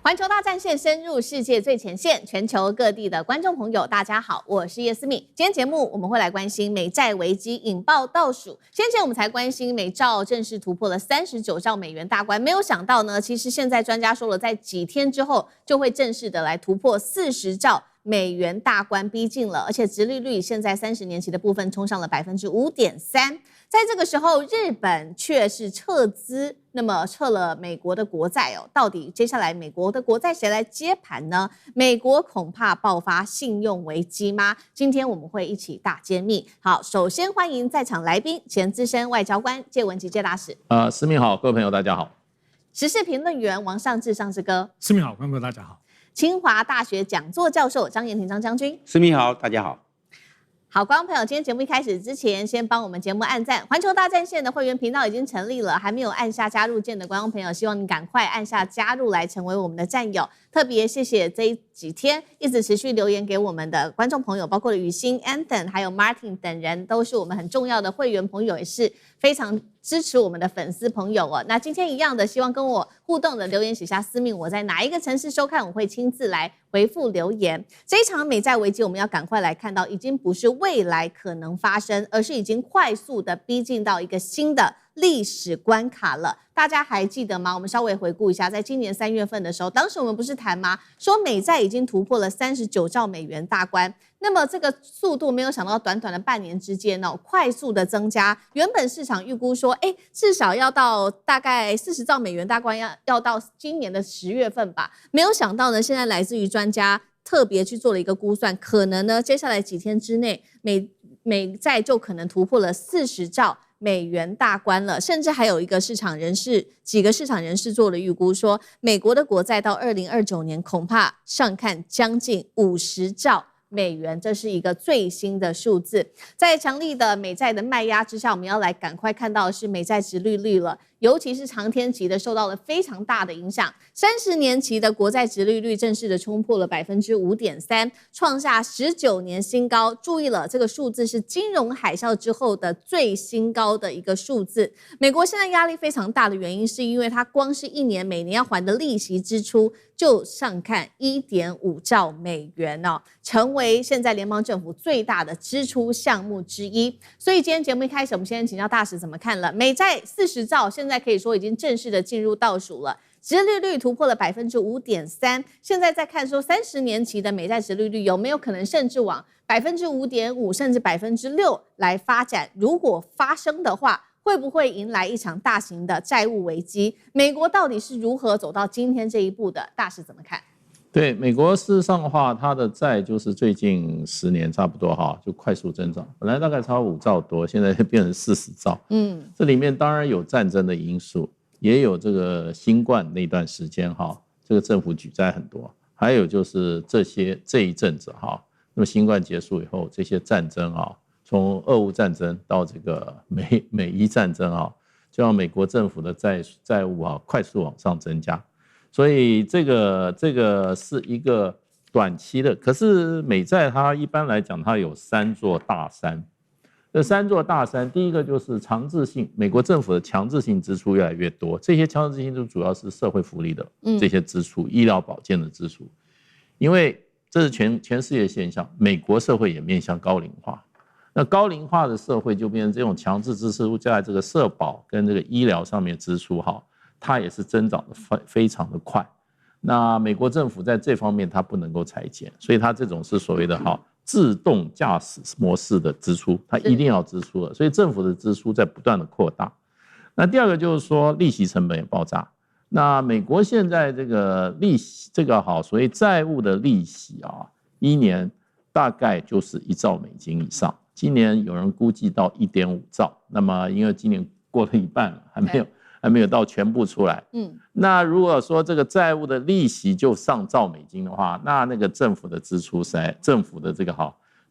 環球大戰線深入世界最前線，全球各地的觀眾朋友，大家好，我是葉思敏。今天節目我們會來關心美債危機引爆倒數。先前我們才關心美債正式突破了39兆美元大關，沒有想到呢，其實現在專家說了，在幾天之後就會正式的來突破40兆美元大關逼近了，而且殖利率現在30年期的部分衝上了5.3%。在這個時候，日本卻是撤資，那麼撤了美國的國債哦。到底接下來美國的國債誰來接盤呢？美國恐怕爆發信用危機嗎？今天我們會一起大揭秘。好，首先歡迎在場來賓，前資深外交官介文汲介大使。思敏好，各位朋友大家好。時事評論員王尚志尚志哥。思敏好，觀眾朋友大家好。清華大學講座教授張延廷張將軍。思敏好，大家好。好，觀眾朋友，今天節目一開始之前，先幫我們節目按讚。環球大戰線的會員頻道已經成立了，還沒有按下加入鍵的觀眾朋友，希望你趕快按下加入來成為我們的戰友。特別謝謝這幾天一直持續留言給我們的觀眾朋友，包括了雨欣、Anthony 還有 Martin 等人，都是我們很重要的會員朋友，也是非常支持我們的粉絲朋友哦。那今天一樣的，希望跟我互動的留言寫下私密，我在哪一個城市收看，我會親自來回復留言。這一場美債危機，我們要趕快來看到，已經不是未來可能發生，而是已經快速的逼近到一個新的歷史關卡了。大家還記得嗎？我們稍微回顧一下，在今年3月份的時候，當時我們不是談嗎？說美債已經突破了39兆美元大關。那麼這個速度，沒有想到短短的半年之間哦，快速的增加。原本市場預估說，至少要到大概40兆美元大關，要到今年的10月份吧。沒有想到呢，現在來自於專家特別去做了一個估算，可能呢，接下來幾天之內，美債就可能突破了40兆美元大關了，甚至還有幾個市場人士做了預估，說美國的國債到2029年恐怕上看將近50兆美元，這是一個最新的數字。在強力的美債的賣壓之下，我們要來趕快看到的是美債殖利率了，尤其是長天期的受到了非常大的影響。30年期的國債殖利率正式的衝破了5.3%，創下19年新高。注意了，這個數字是金融海嘯之後的最新高的一個數字。美國現在壓力非常大的原因，是因為它光是一年每年要還的利息支出就上看1.5兆美元哦，成為現在聯邦政府最大的支出項目之一。所以今天節目一開始，我們先請教大使怎麼看了美債40兆，現在可以說已經正式的進入倒數了。殖利率突破了5.3%，現在在看說30年期的美債殖利率有沒有可能甚至往5.5%甚至6%來發展？如果發生的話，會不會迎來一場大型的債務危機？美國到底是如何走到今天這一步的？大使怎麼看？對，美國事實上的話，它的債就是最近10年差不多哈，就快速增長，本來大概超5兆多，現在变成40兆。這裡面當然有戰爭的因素，也有這個新冠那段時間哈，這個政府舉債很多，還有就是這一陣子哈，那麼新冠結束以後，這些戰爭啊，從俄烏戰爭到這個美伊戰爭啊，就讓美國政府的債務啊快速往上增加，所以這個是一個短期的。可是美債它一般來講，它有3座大山。這3座大山，第一個就是強制性，美國政府的強制性支出越来越多，這些強制性支出主要是社會福利的這些支出，醫療保健的支出，因為這是全世界現象，美國社會也面向高齡化，那高齡化的社會就變成這種強制支出在這個社保跟這個醫療上面支出哈，它也是增長的非常的快。那美國政府在這方面它不能夠裁減，所以它這種是所謂的自動駕駛模式的支出，它一定要支出了，所以政府的支出在不斷的擴大。那第二個就是說利息成本也爆炸。那美國現在這個利息，所謂債務的利息啊，一年大概就是1兆美金以上。今年有人估計到1.5兆，那麼因為今年過了一半了，還沒有到全部出來。那如果說這個債務的利息就上兆美金的話，那個政府的支出政府的這個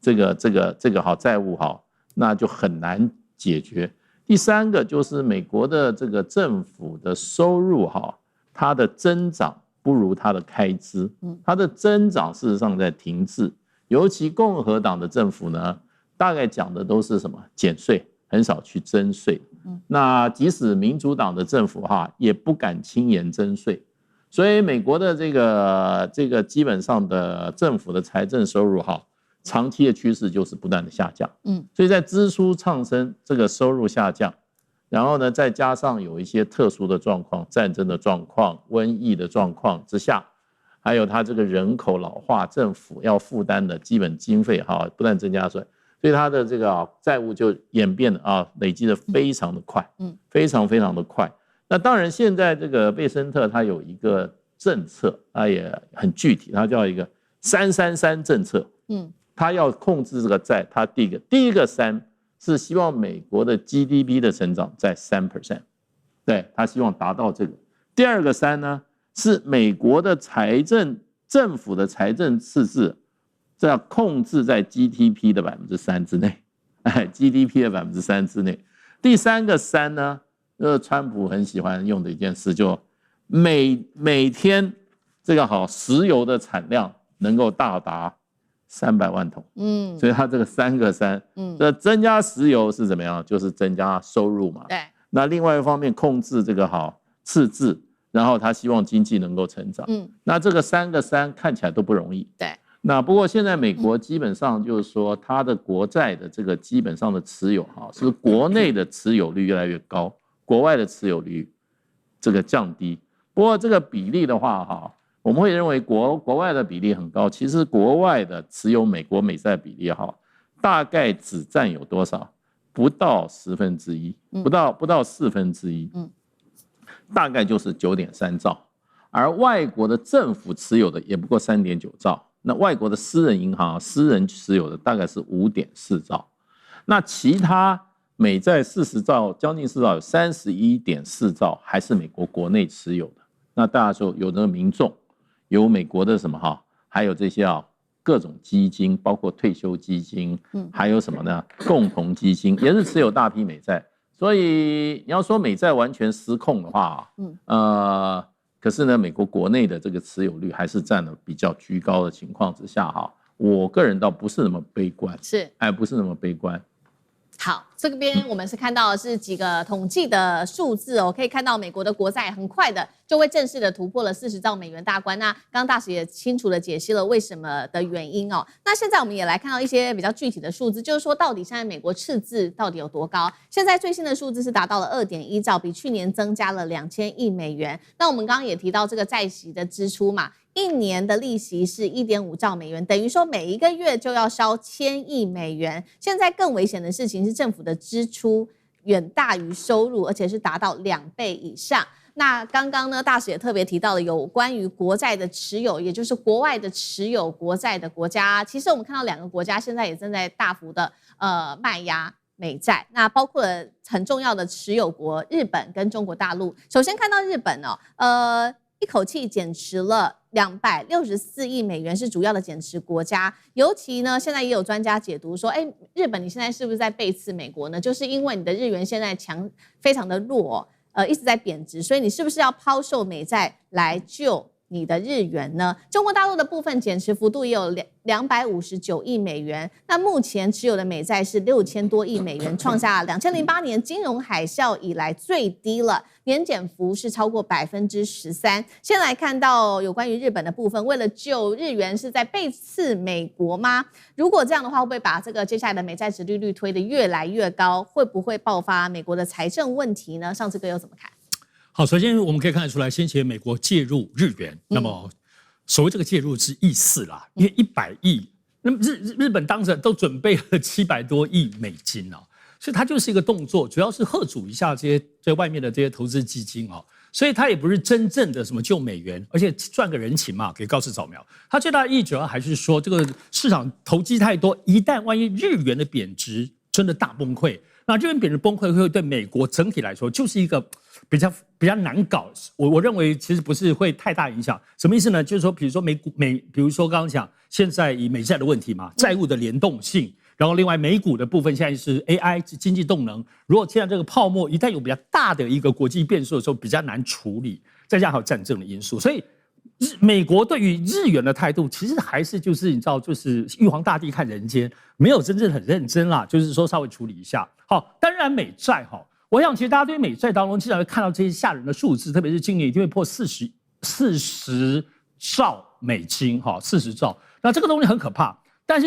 債務那就很難解決。第三個就是美國的這個政府的收入它的增長不如它的開支，它的增長事實上在停滯。尤其共和黨的政府呢，大概講的都是什麼減稅，很少去徵稅。那即使民主黨的政府也不敢輕言徵稅，所以美國的這個基本上的政府的財政收入長期的趨勢就是不斷的下降。所以在支出上升，這個收入下降，然後呢再加上有一些特殊的狀況，戰爭的狀況、瘟疫的狀況之下，還有它這個人口老化，政府要負擔的基本經費不斷增加，所以它的這個債務就演變累積的非常的快，非常非常的快。那當然，現在這個貝森特他有一個政策，他也很具體，他叫一個333政策。他要控制這個債，他第一個3是希望美國的 GDP 的成長在3%，對，他希望達到這個。第二個3呢，是美國的政府的財政赤字，這要控制在 GDP 的3%之內，GDP 的3%之內。第三個3呢？川普很喜歡用的一件事，就每天這個石油的產量能夠到達300萬桶，所以他這個3個3，這增加石油是怎麼樣？就是增加收入嘛。對。那另外一方面控制這個赤字，然後他希望經濟能夠成長。那這個3個3看起來都不容易。對。那不過現在美國基本上就是說，它的國債的這個基本上的持有是國內的持有率越來越高。國外的持有率這個降低，不過這個比例的話我們會認為國外的比例很高，其實國外的持有美國美債比例大概只佔有多少？不到1/10，不到1/4，大概就是9.3兆，而外國的政府持有的也不過3.9兆，那外國的私人銀行私人持有的大概是5.4兆，那其他美債40兆，將近4兆，有31.4兆還是美國國內持有的。那大家說有的民眾，有美國的什麼還有這些各種基金，包括退休基金，還有什麼呢？共同基金也是持有大批美債。所以你要說美債完全失控的話，可是呢，美國國內的這個持有率還是佔了比較居高的情況之下我個人倒不是那麼悲觀，不是那麼悲觀。好，這邊我們是看到的是幾個統計的數字可以看到美國的國債很快的就會正式的突破了40兆美元大關。那剛剛大使也清楚的解析了為什麼的原因那現在我們也來看到一些比較具體的數字，就是說到底現在美國赤字到底有多高？現在最新的數字是達到了2.1兆，比去年增加了2000億美元。那我們剛剛也提到這個債息的支出嘛。1年的利息是1.5兆美元，等於說每一個月就要燒1000億美元。現在更危險的事情是政府的支出遠大於收入，而且是達到2倍以上。那剛剛呢，大使也特別提到了有關於國債的持有，也就是國外的持有国債的國家。其實我們看到2個國家現在也正在大幅的賣壓美債，那包括了很重要的持有國日本跟中國大陸。首先看到日本一口氣減持了264億美元，是主要的減持國家。尤其呢，現在也有專家解讀說，日本你現在是不是在背刺美國呢？就是因為你的日元現在非常的弱，一直在貶值，所以你是不是要拋售美債來救你的日元呢？中國大陸的部分減持幅度也有259億美元，那目前持有的美債是6000多億美元，創下2008年金融海嘯以來最低了，年減幅是超過13%。先來看到有關於日本的部分，為了救日元是在背刺美國嗎？如果這樣的話，會不會把這個接下來的美債殖利率推得越來越高？會不會爆發美國的財政問題呢？上次哥又怎麼看？好，首先我们可以看得出来，先前美國介入日元，那麼所謂這個介入是意思啦，因為100億，那麼日本當時都準備了700多億美金所以它就是一個動作，主要是嚇阻一下這些外面的這些投資基金所以它也不是真正的什麼救美元，而且賺個人情嘛，給高市早苗。它最大的意義主要還是說，這個市場投機太多，一旦萬一日元的貶值真的大崩潰，那日元貶值崩潰會對美國整體來說就是一個比較難搞，我認為其實不是會太大影響。什麼意思呢？就是說，比如說比如說剛剛講，現在以美債的問題嘛，債務的聯動性，然後另外美股的部分現在是 AI 經濟動能，如果現在這個泡沫一旦有比較大的一個國際變數的時候，比較難處理，再加上還有戰爭的因素，所以美國對於日元的態度其實還是就是你知道，就是玉皇大帝看人間，沒有真正很認真啦，就是說稍微處理一下。好，當然美債我想，其實大家對美債當中經常會看到這些嚇人的數字，特別是今年一定會破40 40兆美金，哈，40兆。那這個東西很可怕。但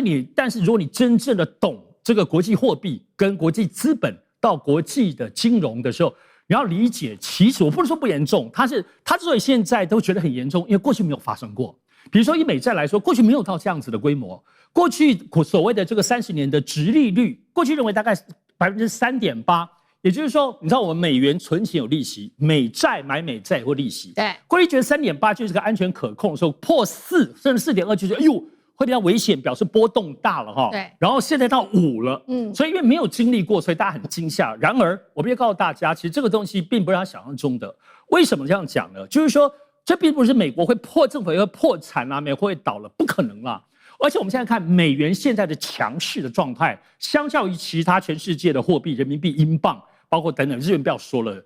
是如果你真正的懂這個國際貨幣跟國際資本到國際的金融的時候，你要理解，其實我不是說不嚴重，它之所以現在都覺得很嚴重，因為過去沒有發生過。比如說以美債來說，過去沒有到這樣子的規模。過去所謂的這個30年的殖利率，過去認為大概3.8%，也就是說，你知道我們美元存錢有利息，美債買美債或利息。對，過去覺得3.8就是個安全可控的時候，破4甚至4.2就覺得哎呦會比較危險，表示波動大了哈。對，然後現在到5了，所以因為沒有經歷過，所以大家很驚嚇。然而，我必須告訴大家，其實這個東西並不是他想象中的。為什麼這樣講呢？就是說，這並不是美國會政府會破產啊，美國會倒了，不可能啦。而且我們現在看美元現在的強勢的狀態，相較於其他全世界的貨幣，人民幣、英鎊，包括等等，日元不要說了，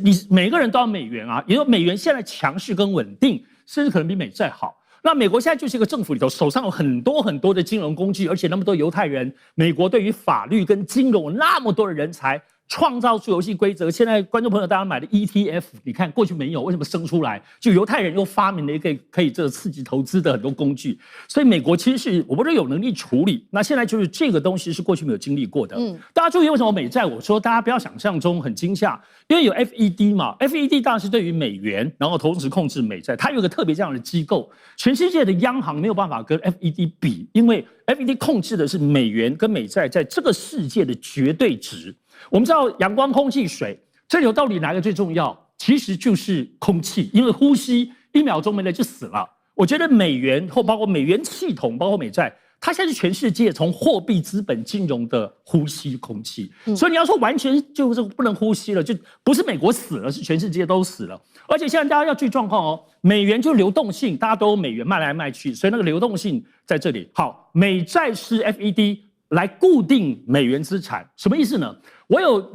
你每個人都要美元啊，也就是美元現在強勢跟穩定，甚至可能比美債好。那美國現在就是一個政府裡頭，手上有很多很多的金融工具，而且那麼多猶太人，美國對於法律跟金融有那麼多的人才。創造出遊戲規則。現在觀眾朋友大家買的 ETF， 你看過去沒有，為什麼生出來？就猶太人又發明了一個可以這個刺激投資的很多工具。所以美國其實是我不是有能力處理。那現在就是這個東西是過去沒有經歷過的。大家注意為什麼美債？我說大家不要想象中很驚嚇，因為有 FED 嘛 ，FED 當然是對於美元，然後同時控制美債。它有一個特別這樣的機構，全世界的央行沒有辦法跟 FED 比，因為 FED 控制的是美元跟美債在這個世界的絕對值。我們知道陽光、空氣、水，這裡頭到底哪個最重要？其實就是空氣，因為呼吸1秒鐘沒了就死了。我覺得美元或包括美元系統，包括美債，它現在是全世界從貨幣、資本、金融的呼吸空氣。所以你要說完全就是不能呼吸了，就不是美國死了，是全世界都死了。而且現在大家要注意狀況哦，美元就流動性，大家都有美元賣來賣去，所以那個流動性在這裡。好，美債是 FED 來固定美元資產，什麼意思呢？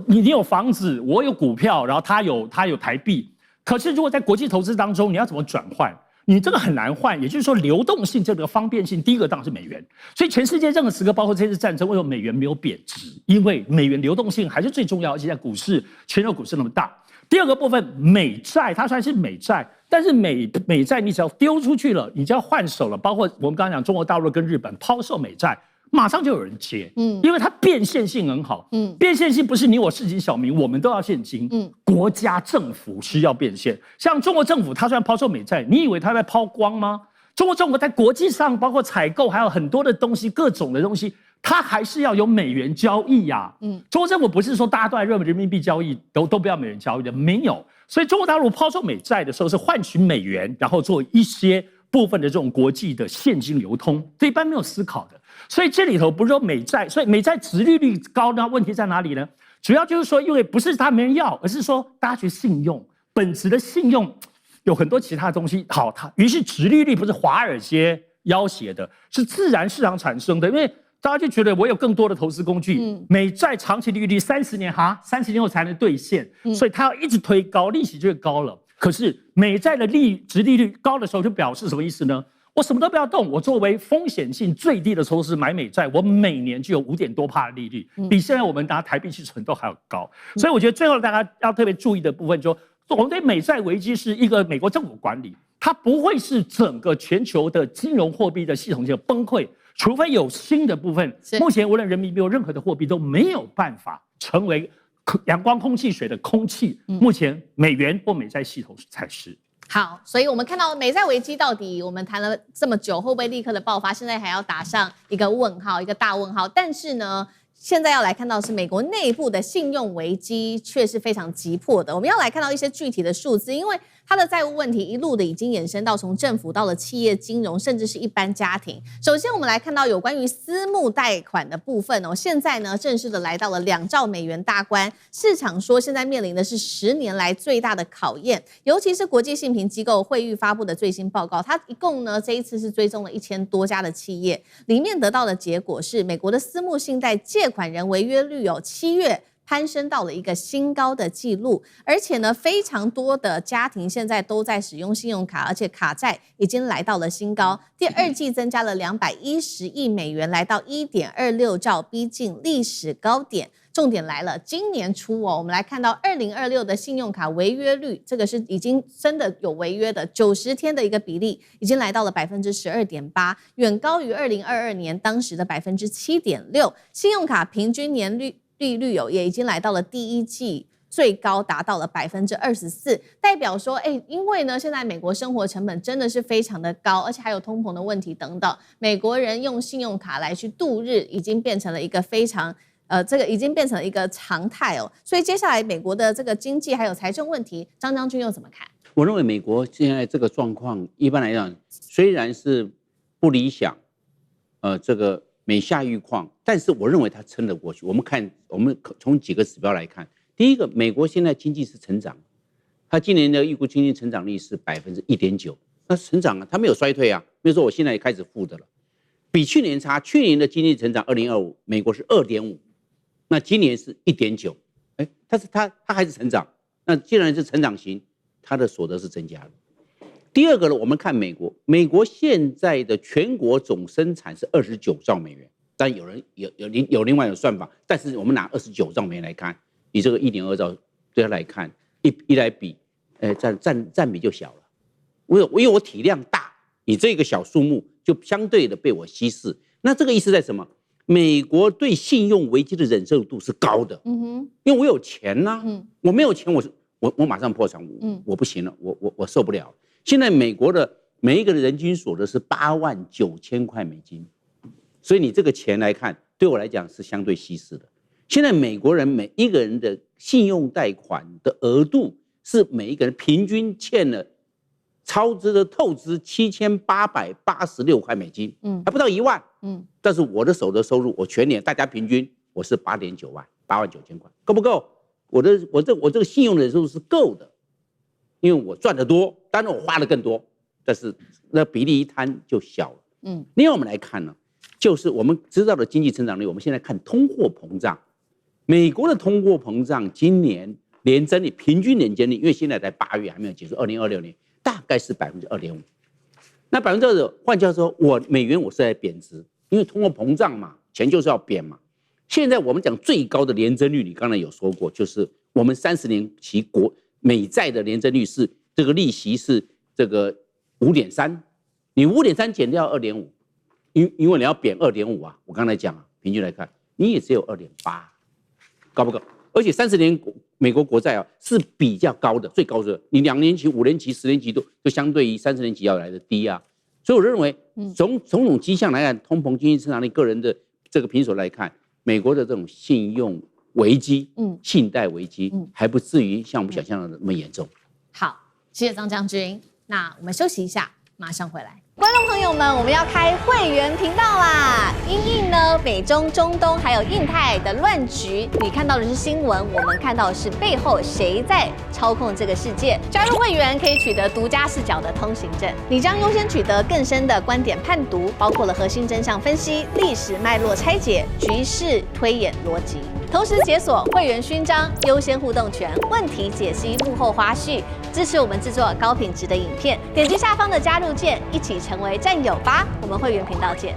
你有房子，我有股票，然後他有台幣。可是如果在國際投資當中，你要怎麼轉換？你這個很難換。也就是說，流動性這個方便性，第一個當然是美元。所以全世界任何時刻，包括這次戰爭，為什麼美元沒有貶值？因為美元流動性還是最重要，而且在股市，全球股市那麼大。第二個部分，美債它雖然是美債，但是美債你只要丟出去了，你就要換手了。包括我們剛剛講中國大陸跟日本拋售美債。馬上就有人接，因為它變現性很好，變現性不是你我市井小民，我們都要現金，國家政府需要變現。像中國政府，它雖然拋售美債，你以為它在拋光嗎？中國政府在國際上，包括採購，還有很多的東西，各種的東西，它還是要有美元交易呀。中國政府不是說大家都在認為人民幣交易，都不要美元交易的，沒有。所以中國大陸拋售美債的時候，是換取美元，然後做一些部分的這種國際的現金流通，這一般沒有思考的。所以這裡頭不是說美債，所以美債殖利率高呢？問題在哪裡呢？主要就是說，因為不是他沒人要，而是說大家覺得信用本質的信用有很多其他的東西好，於是殖利率不是華爾街要挾的，是自然市場產生的。因為大家就覺得我有更多的投資工具，美債長期利率30年30年後才能兌現，所以它要一直推高，利息就會高了。可是美債的殖利率高的時候，就表示什麼意思呢？我什麼都不要動，我作為風險性最低的措施買美債，我每年就有5.多%的利率，比現在我們拿台幣去存都還要高。所以我覺得最後大家要特別注意的部分，就是說我們對美債危機是一個美國政府管理，它不會是整個全球的金融貨幣的系統性的崩潰，除非有新的部分。目前無論人民幣或任何的貨幣都沒有辦法成為陽光、空氣、水的空氣。目前美元或美債系統才是。好，所以我們看到美債危機到底我們談了這麼久，會不會立刻的爆發？現在還要打上一個問號，一個大問號。但是呢，現在要來看到的是美國內部的信用危機卻是非常急迫的。我們要來看到一些具體的數字，因為它的債務問題一路的已經延伸到從政府到了企業金融，甚至是一般家庭。首先我們來看到有關於私募貸款的部分哦，現在呢正式的來到了2兆美元大關，市場說現在面臨的是10年來最大的考驗，尤其是國際信評機構惠譽發布的最新報告，它一共呢這一次是追蹤了1000多家的企業，裡面得到的結果是美國的私募信貸借款人違約率有7月攀升到了一個新高的記錄，而且呢，非常多的家庭現在都在使用信用卡，而且卡債已經來到了新高。第二季增加了210億美元，來到1.26兆，逼近歷史高點。重點來了，今年初我們來看到2026的信用卡違約率，這個是已經真的有違約的90天的一個比例，已經來到了12.8%，遠高於2022年當時的7.6%。信用卡平均年利率也已經來到了第一季最高，達到了24%，代表說，因為呢，現在美國生活成本真的是非常的高，而且還有通膨的問題等等，美國人用信用卡來去度日，已經變成了一個非常這個已經变成了一個常態哦。所以接下來美國的這個經濟還有財政問題，張將軍又怎麼看？我認為美國現在這個狀況，一般來講雖然是不理想，這個每下愈況，但是我認為它撐得過去。我們從幾個指標來看，第一個，美國現在經濟是成長，它今年的預估經濟成長率是1.9%，那成長啊，它沒有衰退啊，沒有說我現在也開始負的了，比去年差。去年的經濟成長2025，美國是2.5%。那今年是1.9%，但是它還是成長。那既然是成長型，它的所得是增加的。第二個呢，我們看美国，美國現在的全國總生產是29兆美元，但有人有另外的算法，但是我們拿29兆美元來看，你這個1.2兆對它來看，一來比，占比就小了。因為我體量大，你這個小數目就相對的被我稀釋。那這個意思在什麼？美國對信用危機的忍受度是高的，因為我有錢吶，我沒有錢，我馬上破產，我不行了，我受不了。現在美國的每一個人均所得是89000塊美金，所以你這個錢來看，對我來講是相對稀釋的。現在美國人每一個人的信用貸款的額度是每一個人平均欠了超支的透支7886塊美金，還不到1萬，但是我的所得收入，我全年大家平均我是8.9萬，89000塊，夠不夠？我這個信用的收入是夠的，因為我賺得多，當然我花的更多，但是那比例一攤就小了。另外我们來看呢，就是我们知道的經濟成長率，我們現在看通貨膨脹，美國的通貨膨脹今年年增率平均年增率，因為現在在8月還沒有結束，2026年。大概是2.5%，那2%，換句話說，美元我是在貶值，因為通貨膨脹嘛，錢就是要貶嘛。現在我們講最高的年增率，你剛才有說過，就是我們30年期美債的年增率是這個利息是這個5.3%，你5.3減掉2.5%，因為你要貶2.5%啊，我剛才講啊，平均來看你也只有2.8%，高不高？而且30年美國國債啊是比較高的，最高的，你2年期、5年期、10年期都相對於30年期要來的低啊。所以我認為種種跡象來看，通膨、經濟成長率、個人的這個評手來看，美國的這種信用危機、信貸危機還不至於像我們想象的那麼嚴重。好，謝謝張將軍。那我們休息一下，馬上回來。觀眾朋友們，我們要開會員頻道啦！因應呢美中、中東還有印太的亂局，你看到的是新聞，我們看到的是背後誰在操控這個世界。加入會員可以取得獨家視角的通行證，你將優先取得更深的觀點判讀，包括了核心真相分析、歷史脈絡拆解、局勢推演邏輯，同時解鎖會員勳章、優先互動權、問題解析、幕後花絮，支持我們制作高品質的影片。點擊下方的加入鍵，一起成為戰友吧！我們會員頻道見。